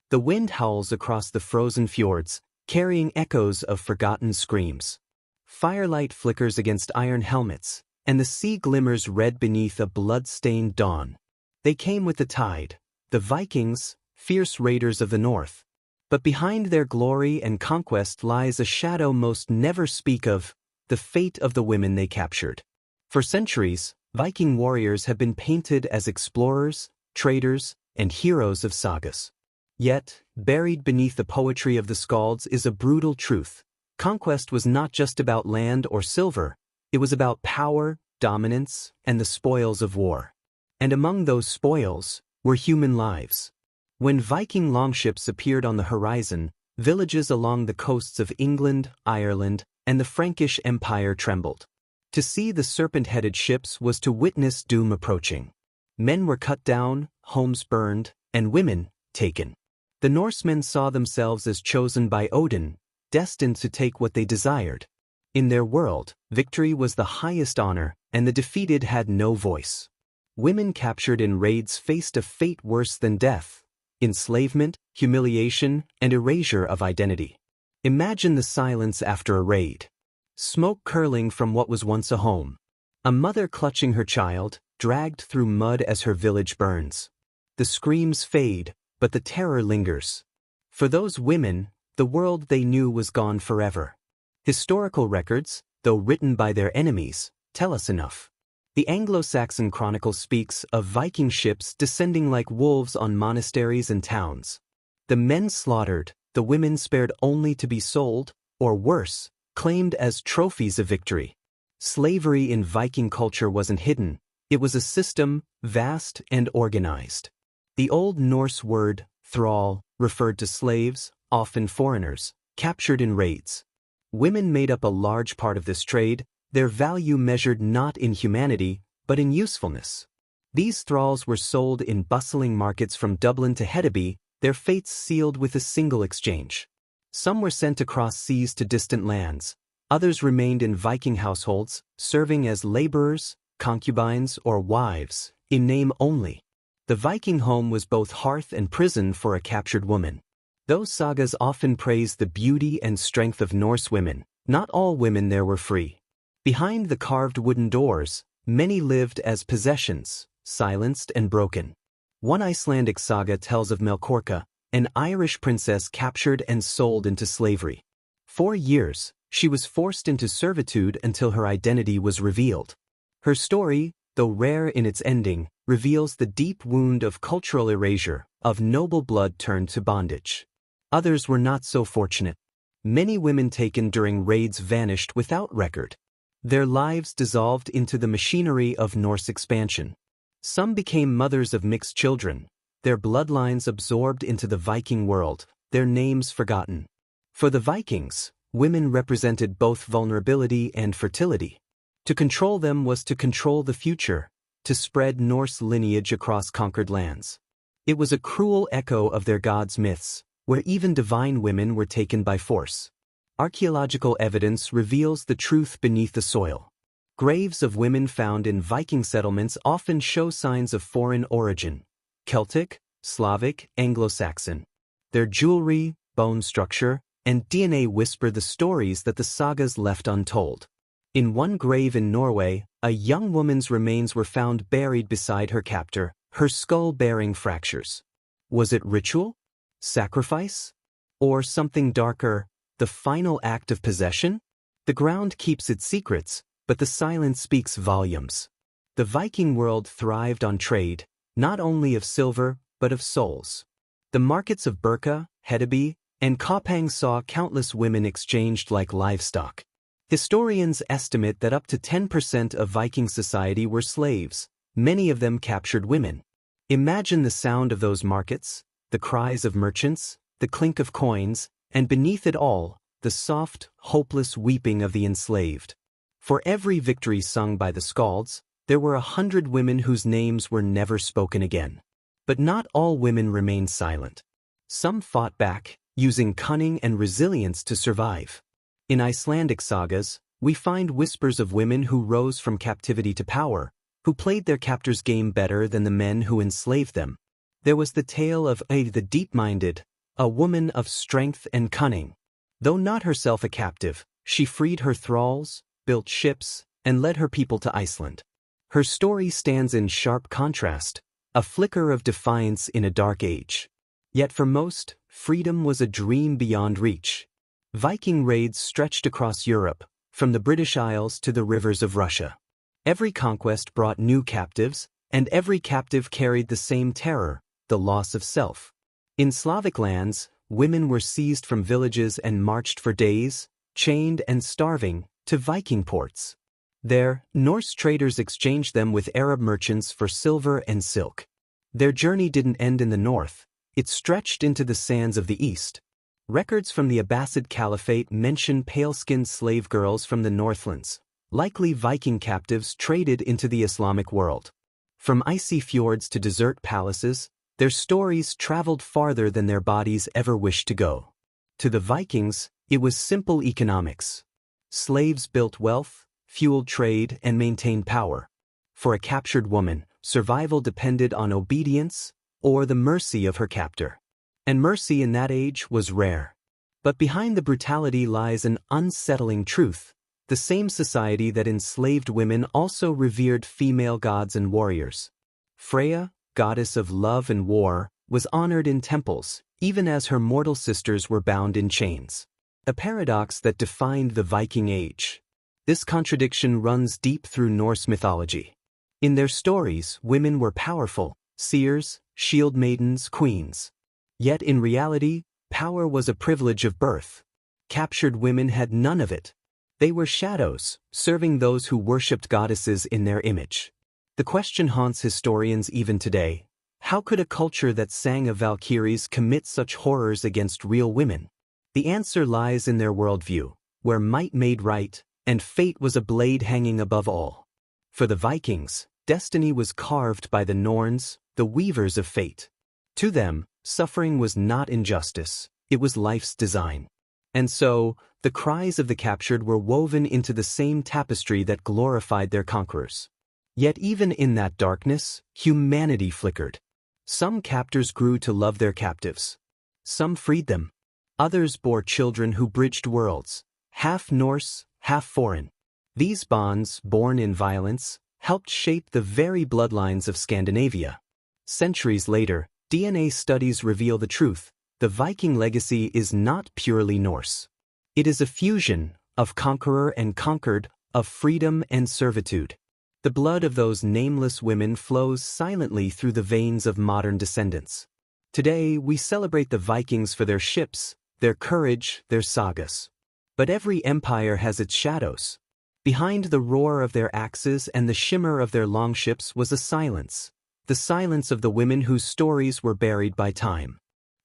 The wind howls across the frozen fjords, carrying echoes of forgotten screams. Firelight flickers against iron helmets, and the sea glimmers red beneath a blood-stained dawn. They came with the tide, the Vikings, fierce raiders of the north. But behind their glory and conquest lies a shadow most never speak of, the fate of the women they captured. For centuries, Viking warriors have been painted as explorers, traders, and heroes of sagas. Yet, buried beneath the poetry of the skalds is a brutal truth. Conquest was not just about land or silver, it was about power, dominance, and the spoils of war. And among those spoils were human lives. When Viking longships appeared on the horizon, villages along the coasts of England, Ireland, and the Frankish Empire trembled. To see the serpent-headed ships was to witness doom approaching. Men were cut down, homes burned, and women taken. The Norsemen saw themselves as chosen by Odin, destined to take what they desired. In their world, victory was the highest honor, and the defeated had no voice. Women captured in raids faced a fate worse than death: enslavement, humiliation, and erasure of identity. Imagine the silence after a raid. Smoke curling from what was once a home. A mother clutching her child, dragged through mud as her village burns. The screams fade, but the terror lingers. For those women, the world they knew was gone forever. Historical records, though written by their enemies, tell us enough. The Anglo-Saxon Chronicle speaks of Viking ships descending like wolves on monasteries and towns. The men slaughtered, the women spared only to be sold, or worse, claimed as trophies of victory. Slavery in Viking culture wasn't hidden, it was a system, vast and organized. The Old Norse word, thrall, referred to slaves, often foreigners, captured in raids. Women made up a large part of this trade, their value measured not in humanity, but in usefulness. These thralls were sold in bustling markets from Dublin to Hedeby, their fates sealed with a single exchange. Some were sent across seas to distant lands, others remained in Viking households, serving as laborers, concubines, or wives, in name only. The Viking home was both hearth and prison for a captured woman. Those sagas often praise the beauty and strength of Norse women. Not all women there were free. Behind the carved wooden doors, many lived as possessions, silenced and broken. One Icelandic saga tells of Melkorka, an Irish princess captured and sold into slavery. 4 years, she was forced into servitude until her identity was revealed. Her story, though rare in its ending, reveals the deep wound of cultural erasure, of noble blood turned to bondage. Others were not so fortunate. Many women taken during raids vanished without record. Their lives dissolved into the machinery of Norse expansion. Some became mothers of mixed children, their bloodlines absorbed into the Viking world, their names forgotten. For the Vikings, women represented both vulnerability and fertility. To control them was to control the future, to spread Norse lineage across conquered lands. It was a cruel echo of their gods' myths, where even divine women were taken by force. Archaeological evidence reveals the truth beneath the soil. Graves of women found in Viking settlements often show signs of foreign origin: Celtic, Slavic, Anglo-Saxon. Their jewelry, bone structure, and DNA whisper the stories that the sagas left untold. In one grave in Norway, a young woman's remains were found buried beside her captor, her skull bearing fractures. Was it ritual? Sacrifice? Or something darker, the final act of possession? The ground keeps its secrets, but the silence speaks volumes. The Viking world thrived on trade, not only of silver, but of souls. The markets of Birka, Hedeby, and Koppang saw countless women exchanged like livestock. Historians estimate that up to 10% of Viking society were slaves, many of them captured women. Imagine the sound of those markets, the cries of merchants, the clink of coins, and beneath it all, the soft, hopeless weeping of the enslaved. For every victory sung by the skalds, there were 100 women whose names were never spoken again. But not all women remained silent. Some fought back, using cunning and resilience to survive. In Icelandic sagas, we find whispers of women who rose from captivity to power, who played their captors' game better than the men who enslaved them. There was the tale of the deep-minded, a woman of strength and cunning. Though not herself a captive, she freed her thralls, built ships, and led her people to Iceland. Her story stands in sharp contrast, a flicker of defiance in a dark age. Yet for most, freedom was a dream beyond reach. Viking raids stretched across Europe, from the British Isles to the rivers of Russia. Every conquest brought new captives, and every captive carried the same terror, the loss of self. In Slavic lands, women were seized from villages and marched for days, chained and starving, to Viking ports. There, Norse traders exchanged them with Arab merchants for silver and silk. Their journey didn't end in the north, it stretched into the sands of the east. Records from the Abbasid Caliphate mention pale-skinned slave girls from the Northlands, likely Viking captives traded into the Islamic world. From icy fjords to desert palaces, their stories traveled farther than their bodies ever wished to go. To the Vikings, it was simple economics. Slaves built wealth, fueled trade, and maintained power. For a captured woman, survival depended on obedience or the mercy of her captor. And mercy in that age was rare. But behind the brutality lies an unsettling truth. The same society that enslaved women also revered female gods and warriors. Freya, goddess of love and war, was honored in temples, even as her mortal sisters were bound in chains. A paradox that defined the Viking Age. This contradiction runs deep through Norse mythology. In their stories, women were powerful, seers, shield maidens, queens. Yet in reality, power was a privilege of birth. Captured women had none of it. They were shadows, serving those who worshipped goddesses in their image. The question haunts historians even today. How could a culture that sang of Valkyries commit such horrors against real women? The answer lies in their worldview, where might made right, and fate was a blade hanging above all. For the Vikings, destiny was carved by the Norns, the weavers of fate. To them, suffering was not injustice, it was life's design. And so, the cries of the captured were woven into the same tapestry that glorified their conquerors. Yet even in that darkness, humanity flickered. Some captors grew to love their captives. Some freed them. Others bore children who bridged worlds, half Norse, half foreign. These bonds, born in violence, helped shape the very bloodlines of Scandinavia. Centuries later, DNA studies reveal the truth. The Viking legacy is not purely Norse. It is a fusion of conqueror and conquered, of freedom and servitude. The blood of those nameless women flows silently through the veins of modern descendants. Today, we celebrate the Vikings for their ships, their courage, their sagas. But every empire has its shadows. Behind the roar of their axes and the shimmer of their longships was a silence, the silence of the women whose stories were buried by time.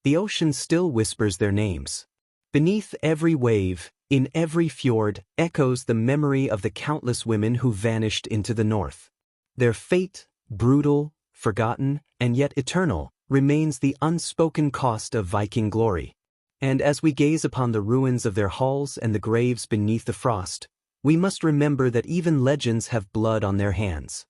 The ocean still whispers their names. Beneath every wave, in every fjord, echoes the memory of the countless women who vanished into the north. Their fate, brutal, forgotten, and yet eternal, remains the unspoken cost of Viking glory. And as we gaze upon the ruins of their halls and the graves beneath the frost, we must remember that even legends have blood on their hands.